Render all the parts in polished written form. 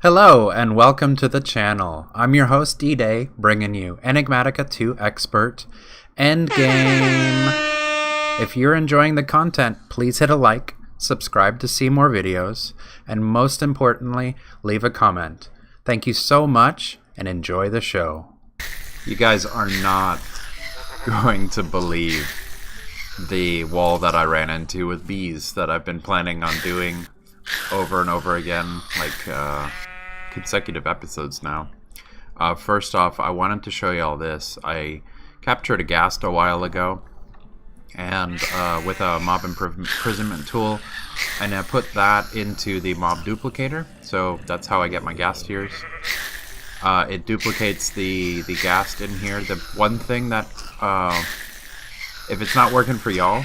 Hello and welcome to the channel. I'm your host D.Day, bringing you Enigmatica 2 Expert Endgame. If you're enjoying the content, please hit a like, subscribe to see more videos, and most importantly, leave a comment. Thank you so much and enjoy the show. You guys are not going to believe the wall that I ran into with bees that I've been planning on doing over and over again, like consecutive episodes now. First off, I wanted to show you all this. I captured a ghast a while ago, and with a mob imprisonment tool, and I put that into the mob duplicator. So that's how I get my ghast tears. It duplicates the ghast in here. The one thing that, if it's not working for y'all,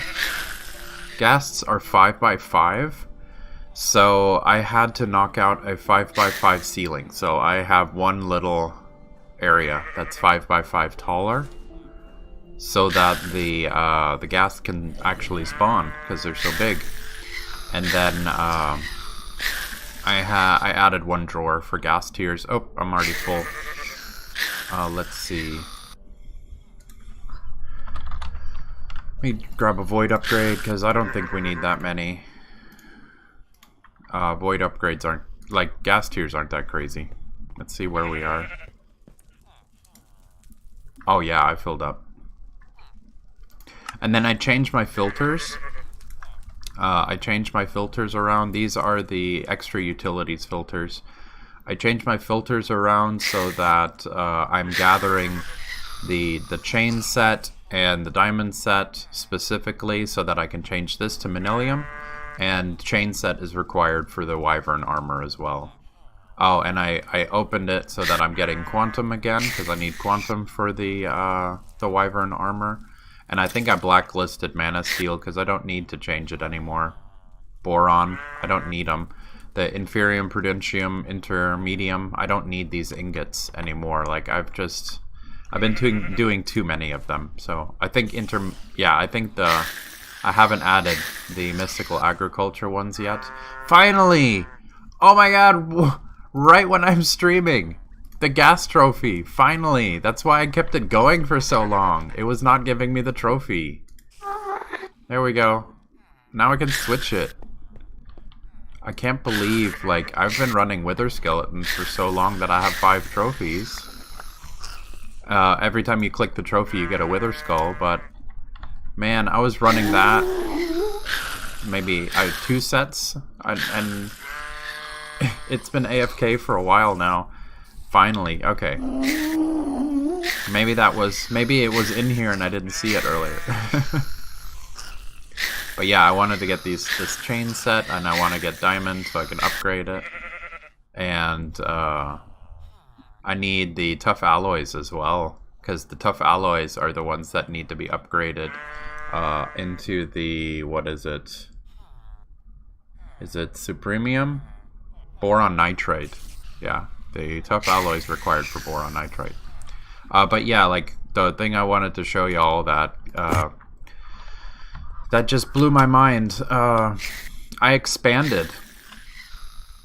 ghasts are 5x5. So I had to knock out a 5x5 ceiling. So I have one little area that's 5x5 taller, so that the ghast can actually spawn because they're so big. And then I added one drawer for ghast tears. Oh, I'm already full. Let's see. Let me grab a void upgrade because I don't think we need that many. Void upgrades aren't, like, ghast tears aren't that crazy. Let's see where we are. Oh yeah, I filled up. And then I changed my filters. I changed my filters around. These are the extra utilities filters. I changed my filters around so that I'm gathering the chain set and the diamond set specifically, so that I can change this to manilium. And chain set is required for the wyvern armor as well. Oh, and I opened it so that I'm getting quantum again, because I need quantum for the wyvern armor. And I think I blacklisted mana steel because I don't need to change it anymore. Boron, I don't need them. The inferium, prudentium, intermedium, I don't need these ingots anymore. Like, I've been doing too many of them. So I think I haven't added the mystical agriculture ones yet. Finally! Oh my god, right when I'm streaming! The ghast trophy, finally! That's why I kept it going for so long. It was not giving me the trophy. There we go. Now I can switch it. I can't believe, like, I've been running wither skeletons for so long that I have 5 trophies. Every time you click the trophy you get a wither skull, but man, I was running that maybe 2 sets, and it's been AFK for a while now. Finally, okay. Maybe it was in here and I didn't see it earlier. But yeah, I wanted to get this chain set, and I want to get diamond so I can upgrade it. And I need the tough alloys as well, because the tough alloys are the ones that need to be upgraded into the, what is it? Is it supremium? Boron nitrate. Yeah, the tough alloys required for boron nitrate. But yeah, like, the thing I wanted to show y'all that that just blew my mind. I expanded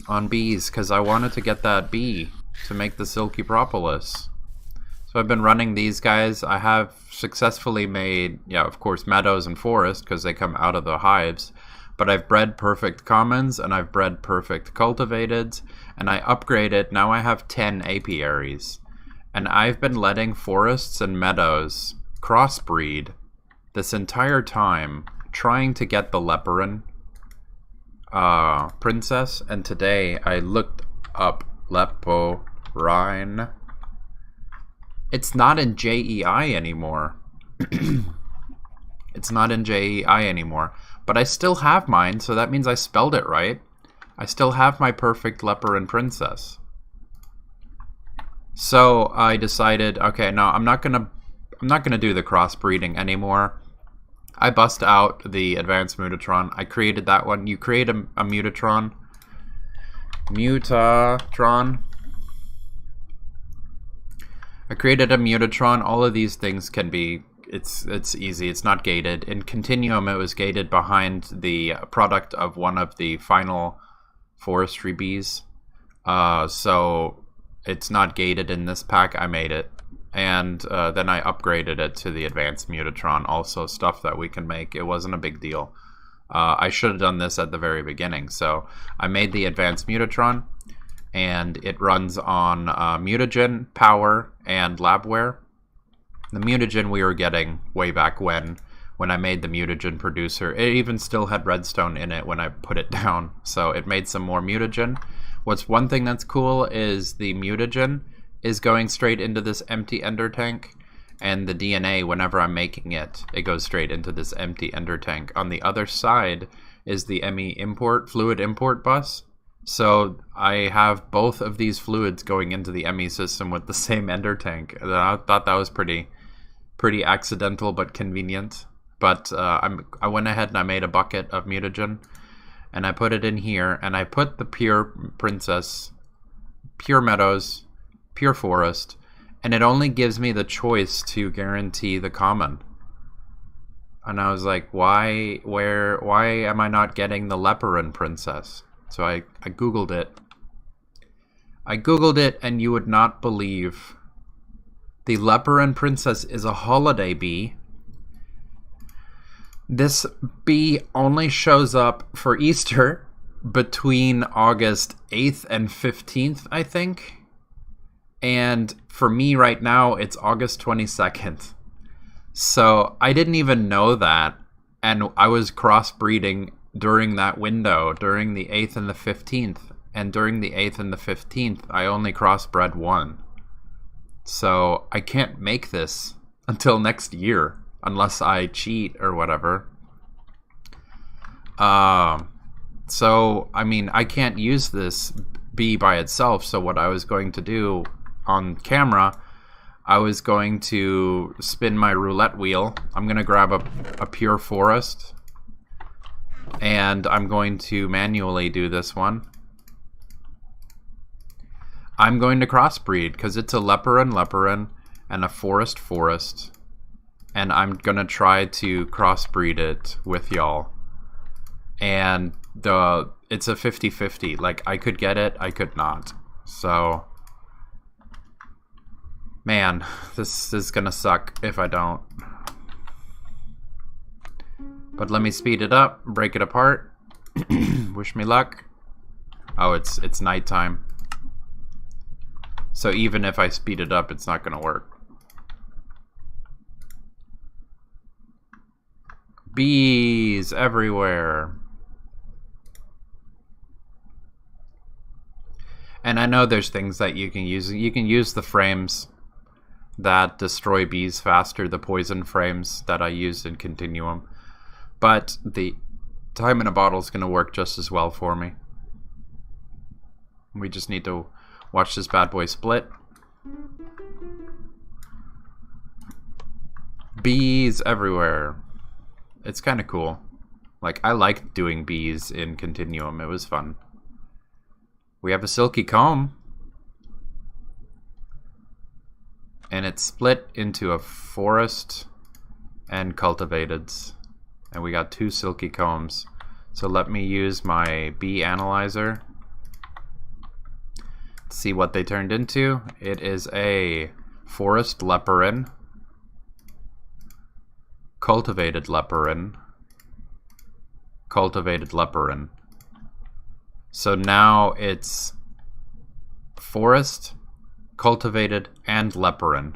on bees because I wanted to get that bee to make the silky propolis. So I've been running these guys. I have successfully made, yeah, of course, meadows and forest because they come out of the hives. But I've bred perfect commons, and I've bred perfect cultivateds, and I upgraded. Now I have 10 apiaries. And I've been letting forests and meadows crossbreed this entire time, trying to get the Leporin princess. And today I looked up Leporin. It's not in JEI anymore. It's not in JEI anymore. But I still have mine, so that means I spelled it right. I still have my perfect Leporin princess. So I decided, okay, no, I'm not gonna do the crossbreeding anymore. I bust out the advanced Mutatron. I created that one. You create a Mutatron. I created a Mutatron. All of these things can be, it's easy. It's not gated. In Continuum, it was gated behind the product of one of the final forestry bees. So it's not gated in this pack. I made it. And then I upgraded it to the advanced Mutatron, also stuff that we can make. It wasn't a big deal. I should have done this at the very beginning. So I made the advanced Mutatron, and it runs on mutagen, power, and labware. The mutagen we were getting way back when I made the mutagen producer. It even still had redstone in it when I put it down, so it made some more mutagen. What's one thing that's cool is the mutagen is going straight into this empty ender tank, and the DNA, whenever I'm making it, it goes straight into this empty ender tank. On the other side is the ME fluid import bus. So I have both of these fluids going into the ME system with the same ender tank. I thought that was pretty accidental but convenient. But I went ahead and I made a bucket of mutagen, and I put it in here, and I put the pure princess, pure meadows, pure forest, and it only gives me the choice to guarantee the common. And I was like, why am I not getting the leperin princess? So I googled it. And you would not believe the leperin princess is a holiday bee. This bee only shows up for Easter between August 8th and 15th, I think. And for me right now, it's August 22nd. So I didn't even know that. And I was crossbreeding during that window, during the 8th and the 15th. And during the 8th and the 15th, I only crossbred one. So I can't make this until next year, unless I cheat or whatever. So, I mean, I can't use this bee by itself. So what I was going to do on camera, I was going to spin my roulette wheel. I'm going to grab a pure forest, and I'm going to manually do this one. I'm going to crossbreed because it's a leperin and a forest, and I'm going to try to crossbreed it with y'all. And it's a 50-50. Like, I could get it, I could not. So, man, this is gonna suck if I don't. But let me speed it up, break it apart. Wish me luck. Oh, it's nighttime. So even if I speed it up, it's not gonna work. Bees everywhere. And I know there's things that you can use. You can use the frames that destroy bees faster, the poison frames that I used in Continuum. But the time in a bottle is going to work just as well for me. We just need to watch this bad boy split. Bees everywhere. It's kind of cool. Like, I liked doing bees in Continuum. It was fun. We have a silky comb. And it's split into a forest and cultivateds. And we got 2 silky combs. So let me use my bee analyzer to see what they turned into. It is a forest leperin, cultivated leperin, cultivated leperin. So now it's forest, cultivated, and leperin.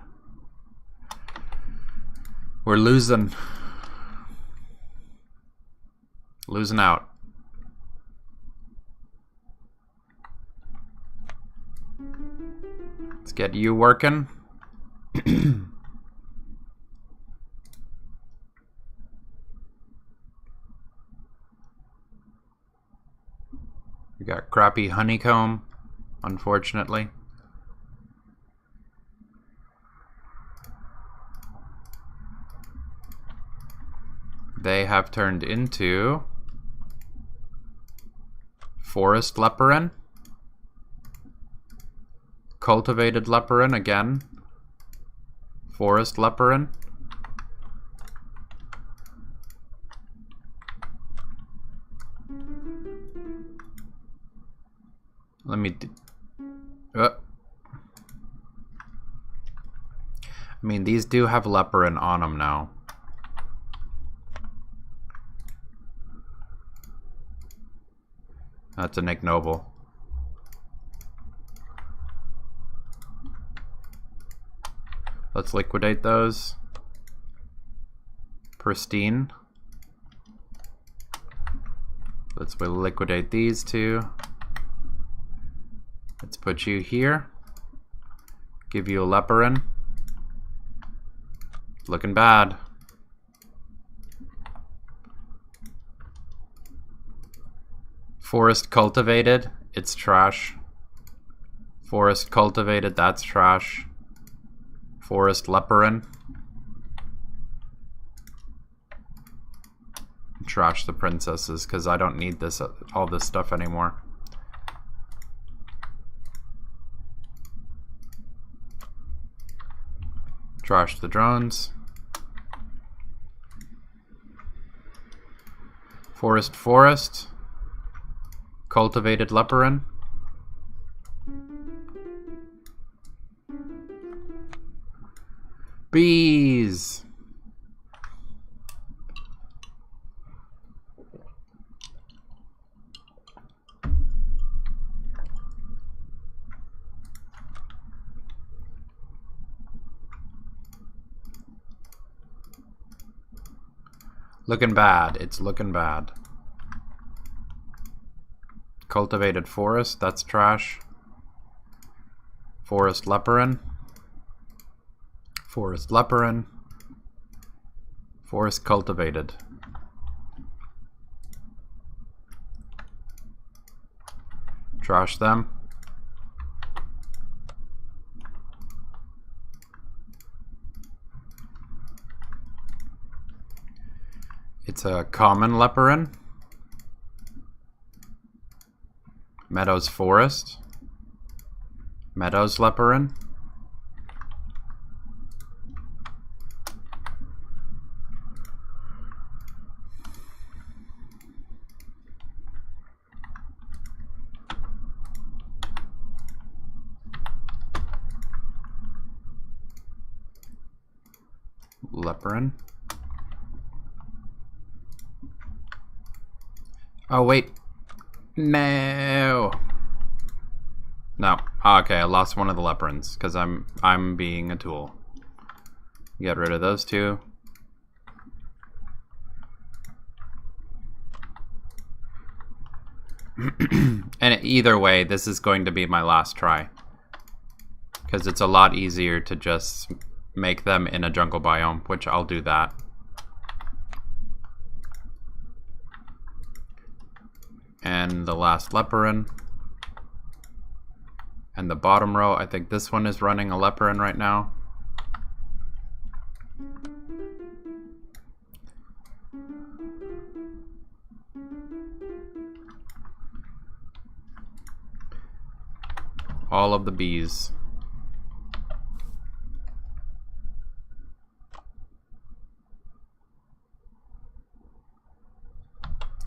We're losing out. Let's get you working. We got crappy honeycomb, unfortunately. They have turned into forest leperin, cultivated leperin again, forest leperin, I mean, these do have leperin on them now. That's an ignoble. Let's liquidate those. Pristine. Let's liquidate these two. Let's put you here. Give you a leperin. Looking bad. Forest cultivated, it's trash. Forest cultivated, that's trash. Forest leperin. Trash the princesses, because I don't need this all this stuff anymore. Trash the drones. Forest. Cultivated leperin. Bees. Looking bad. It's looking bad. Cultivated forest, that's trash. Forest leperin. Forest leperin. Forest cultivated. Trash them. It's a common leperin. Meadows forest. Meadows leperin. Leperin. Oh wait. No. No. Okay, I lost one of the leperins because I'm being a tool. Get rid of those two. And either way, this is going to be my last try. Because it's a lot easier to just make them in a jungle biome, which I'll do that. And the last leperin. And the bottom row, I think this one is running a leperin right now. All of the bees.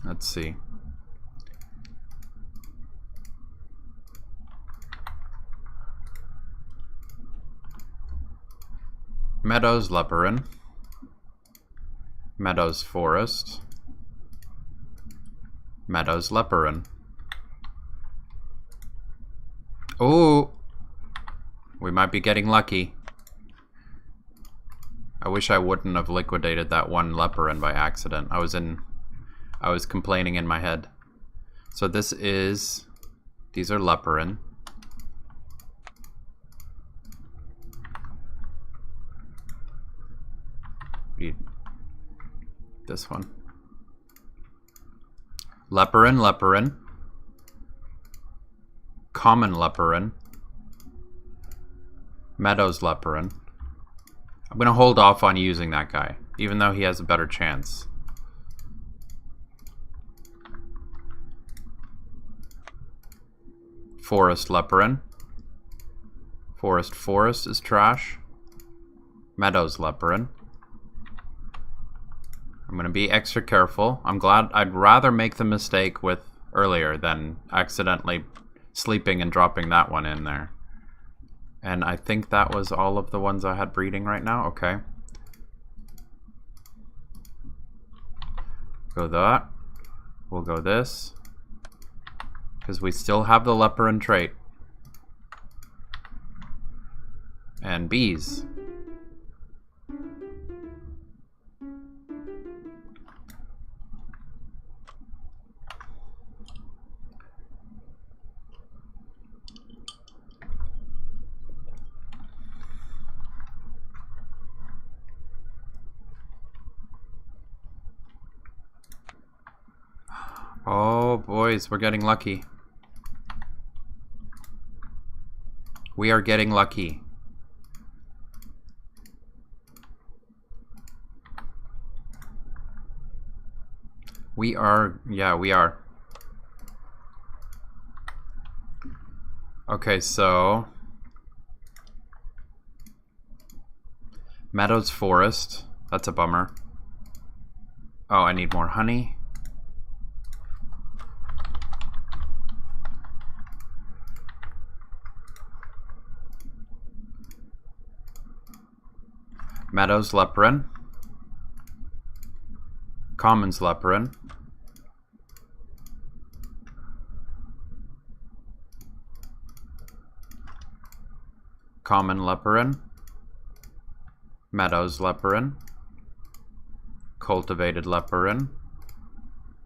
Let's see. Meadows leperin. Meadows forest. Meadows leperin. Oh, we might be getting lucky. I wish I wouldn't have liquidated that one leperin by accident. I was complaining in my head. So these are leperin. This one. Leperin. Common leperin. Meadows leperin. I'm gonna hold off on using that guy, even though he has a better chance. Forest leperin. Forest is trash. Meadows leperin. I'm gonna be extra careful. I'd rather make the mistake with earlier than accidentally sleeping and dropping that one in there. And I think that was all of the ones I had breeding right now. Okay. Go that. We'll go this. Because we still have the leopard trait. And bees. Oh, boys, we're getting lucky. We are getting lucky. We are, yeah, we are. Okay, so Meadows Forest. That's a bummer. Oh, I need more honey. Meadows Leopard. Commons Leopard. Common Leopard. Meadows Leopard. Cultivated Leopard.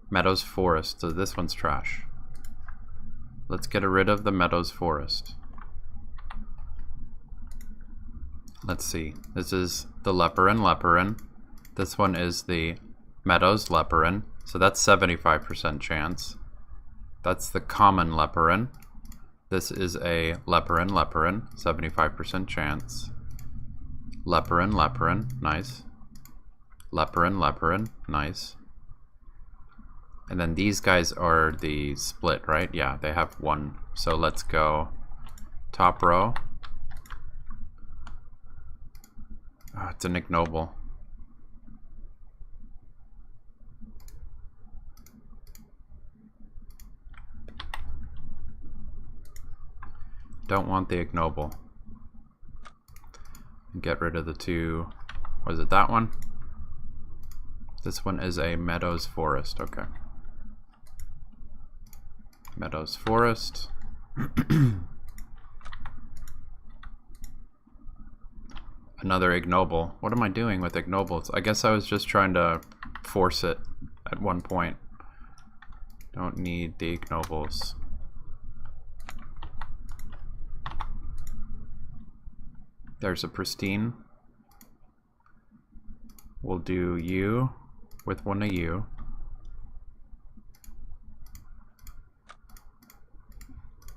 Meadows Forest. So this one's trash. Let's get rid of the Meadows Forest. Let's see. This is the leopard. This one is the Meadows Leopard. So that's 75% chance. That's the common leopard. This is a leopard, 75% chance. Leopard, nice. Leopard, nice. And then these guys are the split, right? Yeah, they have one. So let's go top row. Oh, it's an ignoble. Don't want the ignoble. Get rid of the two. Was it that one? This one is a Meadows Forest. Okay. Meadows Forest. Another ignoble. What am I doing with ignobles? I guess I was just trying to force it at one point. Don't need the ignobles. There's a pristine. We'll do you with one of you.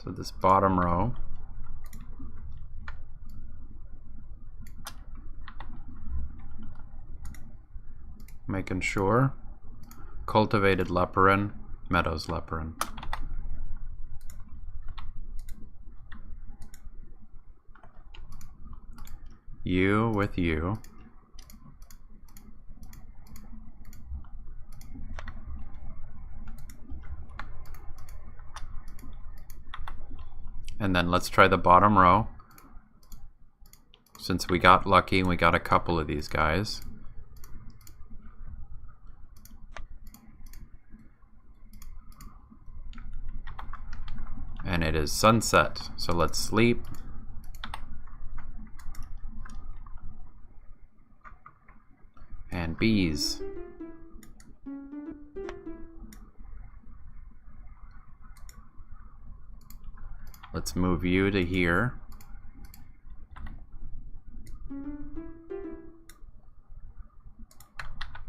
So this bottom row. Making sure. Cultivated leopard, Meadows Leopard. You with you. And then let's try the bottom row. Since we got lucky and we got a couple of these guys. And it is sunset, so let's sleep. And bees. Let's move you to here.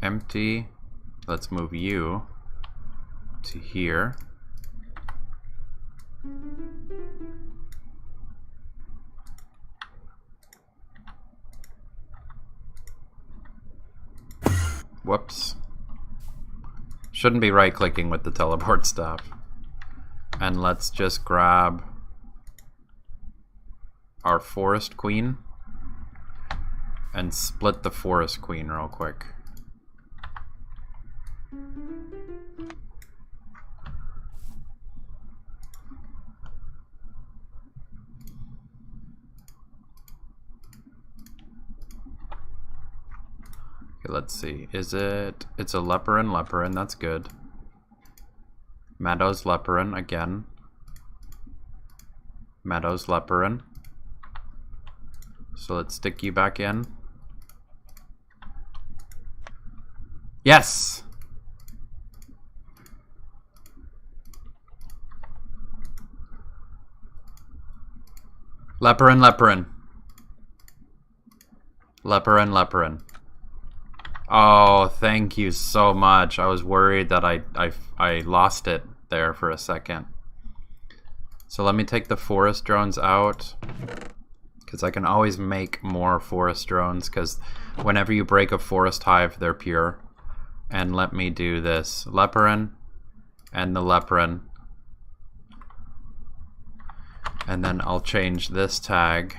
Empty. Let's move you to here. Whoops. Shouldn't be right-clicking with the teleport stuff. And let's just grab our Forest Queen and split the Forest Queen real quick. Okay, let's see. Is it... It's a leperin, that's good. Meadows leperin again. Meadows leperin. So let's stick you back in. Yes! Leperin. Leperin. Oh, thank you so much. I was worried that I lost it there for a second. So let me take the forest drones out, because I can always make more forest drones, because whenever you break a forest hive, they're pure. And let me do this. Leperin and the leperin. And then I'll change this tag.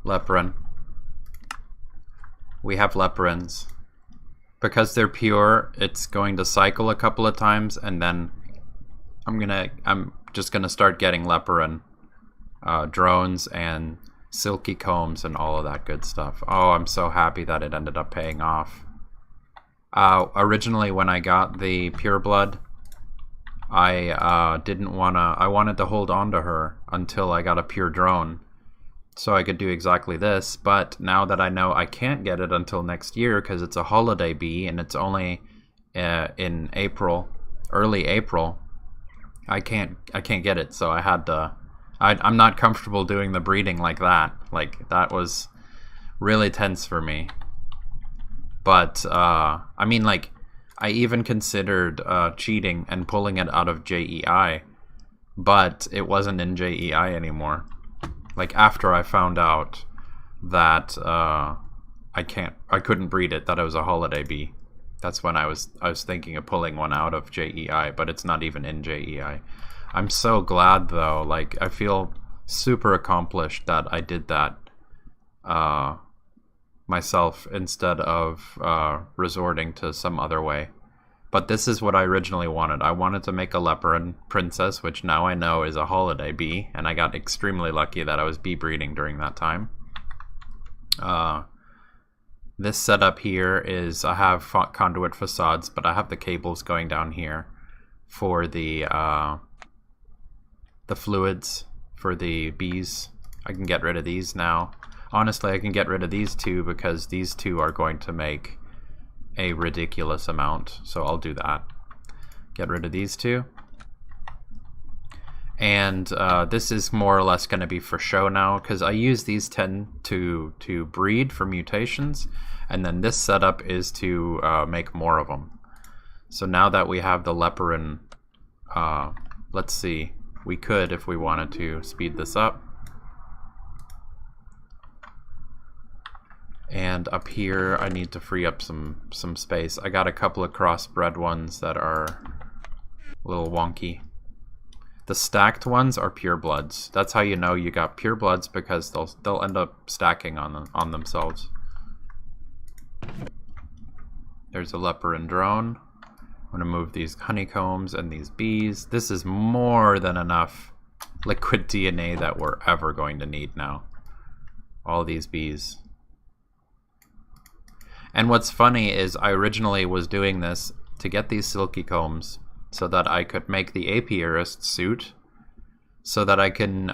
Leperin. We have leperins. Because they're pure, it's going to cycle a couple of times, and then I'm just gonna start getting leperin drones and silky combs and all of that good stuff. Oh, I'm so happy that it ended up paying off. Originally, when I got the pure blood, I wanted to hold on to her until I got a pure drone, so I could do exactly this. But now that I know I can't get it until next year because it's a holiday bee and it's only in April, early April, I can't get it. So I had to. I'm not comfortable doing the breeding like that. Like, that was really tense for me. But I mean, like, I even considered cheating and pulling it out of JEI, but it wasn't in JEI anymore. Like, after I found out that I couldn't breed it, that it was a holiday bee, that's when I was thinking of pulling one out of JEI, but it's not even in JEI. I'm so glad though. Like, I feel super accomplished that I did that myself instead of resorting to some other way. But this is what I originally wanted. I wanted to make a leperin princess, which now I know is a holiday bee, and I got extremely lucky that I was bee breeding during that time. This setup here is, I have conduit facades, but I have the cables going down here for the fluids for the bees. I can get rid of these now. Honestly, I can get rid of these two because these two are going to make a ridiculous amount, so I'll do that. Get rid of these two. And this is more or less going to be for show now, because I use these 10 to breed for mutations, and then this setup is to make more of them. So now that we have the leperin, let's see, we could, if we wanted to, speed this up. And up here, I need to free up some space. I got a couple of crossbred ones that are a little wonky. The stacked ones are purebloods. That's how you know you got purebloods, because they'll end up stacking on themselves. There's a leperin drone. I'm gonna move these honeycombs and these bees. This is more than enough liquid DNA that we're ever going to need now. All these bees. And what's funny is I originally was doing this to get these silky combs so that I could make the apiarist suit, so that I can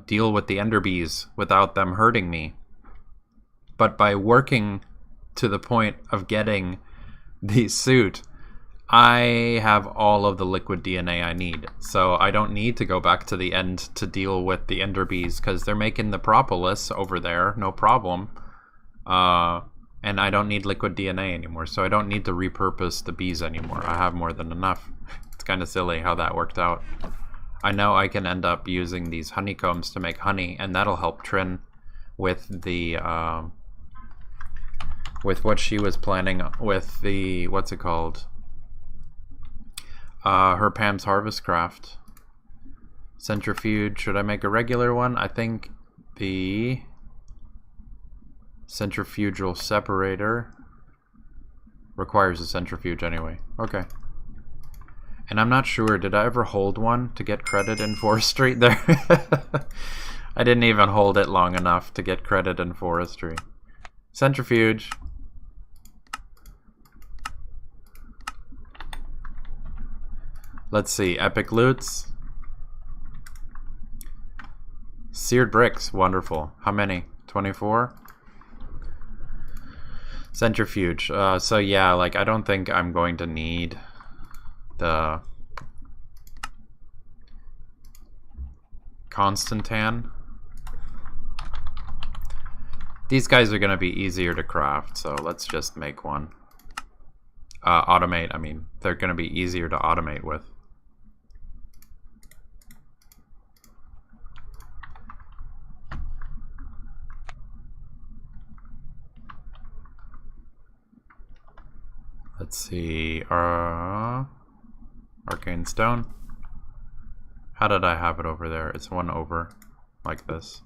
deal with the ender bees without them hurting me. But by working to the point of getting the suit, I have all of the liquid DNA I need. So I don't need to go back to the end to deal with the ender bees, because they're making the propolis over there, no problem. And I don't need liquid DNA anymore, so I don't need to repurpose the bees anymore. I have more than enough. It's kind of silly how that worked out. I know I can end up using these honeycombs to make honey, and that'll help Trin with the with what she was planning with the, what's it called? Her Pam's Harvest Craft. Centrifuge, should I make a regular one? I think the centrifugal separator requires a centrifuge anyway. Okay. And I'm not sure, did I ever hold one to get credit in forestry there? I didn't even hold it long enough to get credit in forestry. Centrifuge. Let's see, epic loots. Seared bricks, wonderful. How many? 24? Centrifuge. So yeah, like I don't think I'm going to need the Constantan. These guys are going to be easier to craft, so let's just make one. Automate, I mean, they're going to be easier to automate with. Let's see, Arcane Stone. How did I have it over there? It's one over, like this.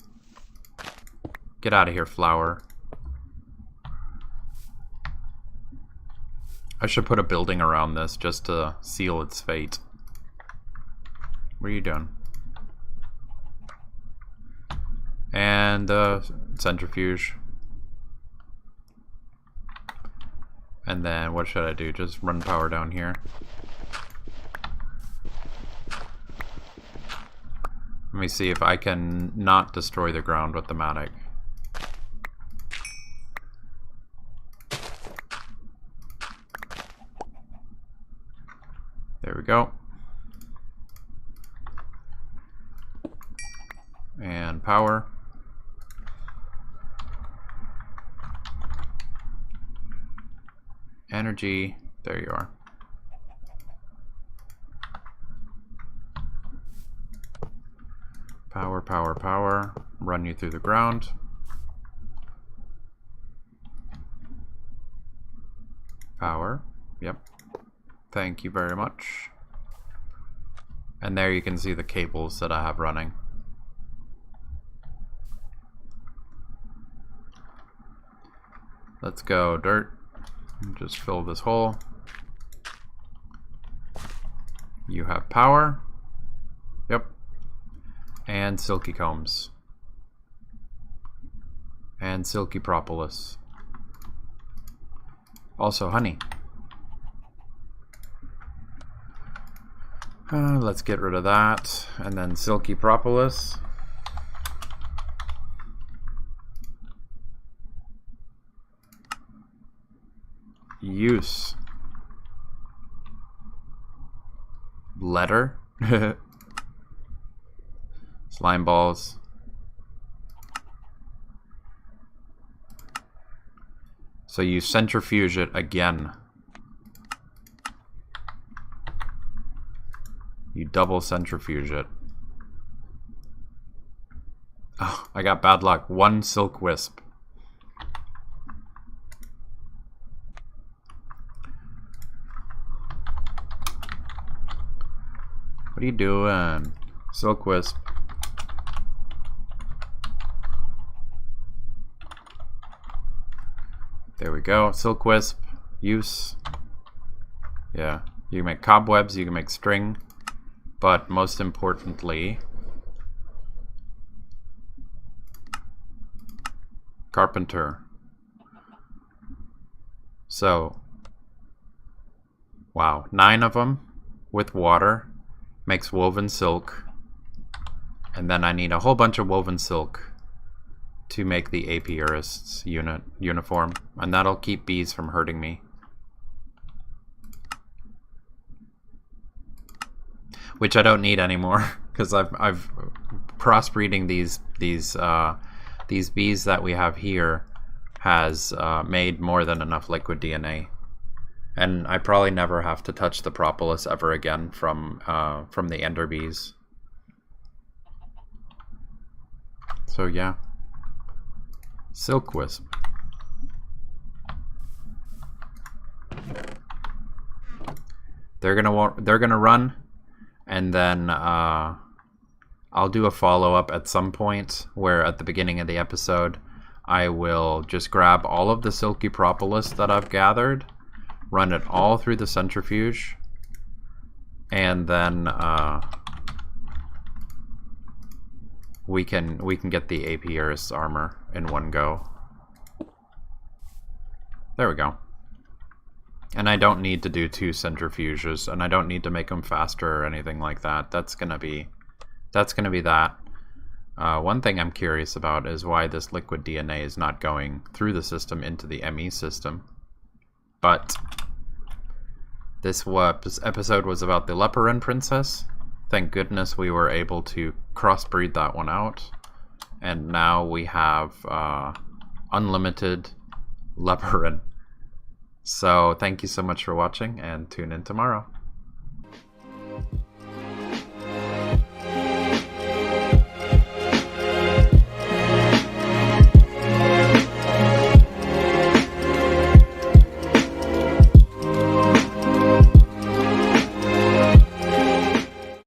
Get out of here, flower. I should put a building around this just to seal its fate. What are you doing? And centrifuge. And then what should I do? Just run power down here. Let me see if I can not destroy the ground with the Matic. There we go. And power. Energy. There you are. Power, power, power. Run you through the ground. Power. Yep. Thank you very much. And there you can see the cables that I have running. Let's go dirt. Just fill this hole. You have power. Yep. And silky combs. And silky propolis. Also honey. Let's get rid of that. And then silky propolis. Use. Letter. Slime balls. So you centrifuge it again. You double centrifuge it. Oh, I got bad luck. One silk wisp. What are you doing? Silk wisp. There we go. Silk wisp. Use. Yeah. You can make cobwebs, you can make string. But most importantly, carpenter. So, wow, 9 of them with water makes woven silk. And then I need a whole bunch of woven silk to make the apiarist's uniform. And that'll keep bees from hurting me. Which I don't need anymore because I've crossbreeding these bees that we have here has made more than enough liquid DNA, and I probably never have to touch the propolis ever again from the ender bees. So yeah, silk wisp. They're gonna run. And then I'll do a follow-up at some point where at the beginning of the episode I will just grab all of the silky propolis that I've gathered, run it all through the centrifuge, and then we can get the Apiarist armor in one go. There we go. And I don't need to do 2 centrifuges, and I don't need to make them faster or anything like that. That's gonna be that. One thing I'm curious about is why this liquid DNA is not going through the system into the ME system. But this episode was about the Leporin Princess. Thank goodness we were able to crossbreed that one out. And now we have unlimited Leporin. So thank you so much for watching, and tune in tomorrow.